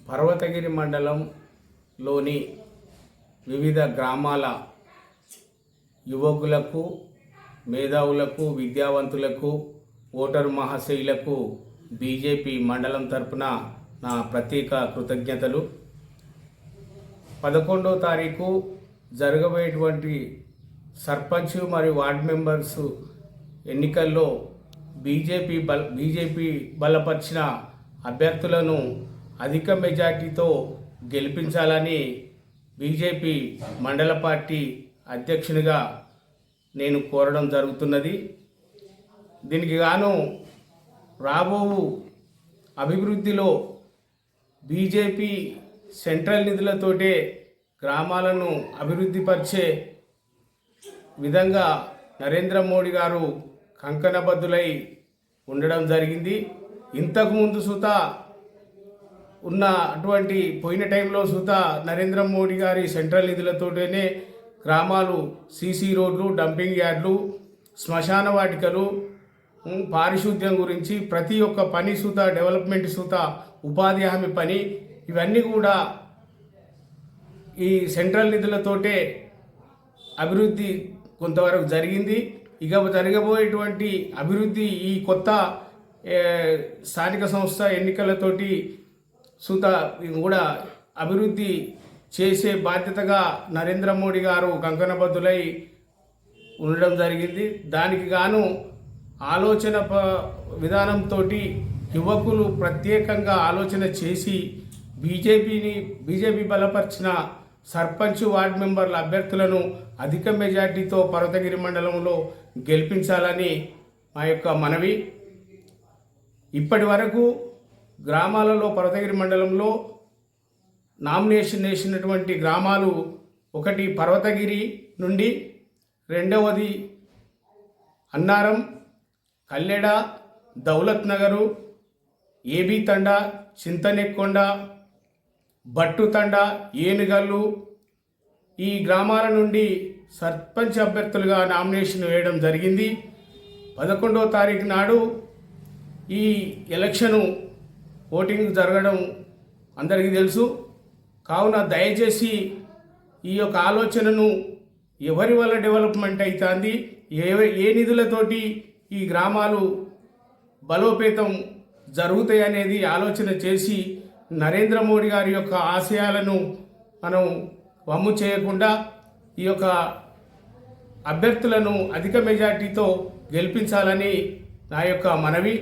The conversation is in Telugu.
పర్వతగిరి మండలంలోని వివిధ గ్రామాల యువకులకు, మేధావులకు, విద్యావంతులకు, ఓటరు మహాశయులకు బీజేపీ మండలం తరపున నా ప్రత్యేక కృతజ్ఞతలు. 11వ తారీఖు జరగబోయేటువంటి సర్పంచ్ మరియు వార్డ్ మెంబర్స్ ఎన్నికల్లో బీజేపీ బలపరిచిన అభ్యర్థులను అధిక మెజార్టీతో గెలిపించాలని బీజేపీ మండల పార్టీ అధ్యక్షునిగా నేను కోరడం జరుగుతున్నది. దీనికి గాను రాబో అభివృద్ధిలో బీజేపీ సెంట్రల్ నిధులతోటే గ్రామాలను అభివృద్ధిపరిచే విధంగా నరేంద్ర మోడీ గారు కంకణబద్ధులై ఉండడం జరిగింది. ఇంతకుముందు సుత ఉన్న అటువంటి పోయిన టైంలో సుత నరేంద్ర మోడీ గారి సెంట్రల్ నిధులతోనే గ్రామాలు సీసీ రోడ్లు, డంపింగ్ యార్డ్లు, శ్మశాన వాటికలు, పారిశుద్ధ్యం గురించి ప్రతి ఒక్క పని సుత, డెవలప్మెంట్ సుత, ఉపాధి హామీ పని, ఇవన్నీ కూడా ఈ సెంట్రల్ నిధులతోటే అభివృద్ధి కొంతవరకు జరిగింది. ఇక జరగబోయేటువంటి అభివృద్ధి ఈ కొత్త స్థానిక సంస్థ ఎన్నికలతోటి సుత కూడా అభివృద్ధి చేసే బాధ్యతగా నరేంద్ర మోడీ గారు కంకణబద్ధులై ఉండడం జరిగింది. దానికి గాను ఆలోచన విధానంతో యువకులు ప్రత్యేకంగా ఆలోచన చేసి బీజేపీ బలపరిచిన సర్పంచ్, వార్డ్ మెంబర్ల అభ్యర్థులను అధిక మెజార్టీతో పర్వతగిరి మండలంలో గెలిపించాలని మా యొక్క మనవి. ఇప్పటి వరకు గ్రామాలలో పర్వతగిరి మండలంలో నామినేషన్ వేసినటువంటి గ్రామాలు ఒకటి పర్వతగిరి నుండి, రెండవది అన్నారం, కల్లెడ, దౌలత్ నగరు, ఏబీ తండా, చింతనెక్కొండ, బట్టు తండా, ఏనుగల్లు, ఈ గ్రామాల నుండి సర్పంచ్ అభ్యర్థులుగా నామినేషన్ వేయడం జరిగింది. 11వ తారీఖు నాడు ఈ ఎలక్షను ఓటింగ్ జరగడం అందరికీ తెలుసు. కావున దయచేసి ఈ యొక్క ఆలోచనను ఎవరి వల్ల డెవలప్మెంట్ అవుతుంది, ఏ నిధులతోటి ఈ గ్రామాలు బలోపేతం జరుగుతాయి అనేది ఆలోచన చేసి నరేంద్ర మోడీ గారి యొక్క ఆశయాలను మనం వమ్ము చేయకుండా ఈ యొక్క అభ్యర్థులను అధిక మెజార్టీతో గెలిపించాలని నా యొక్క మనవి.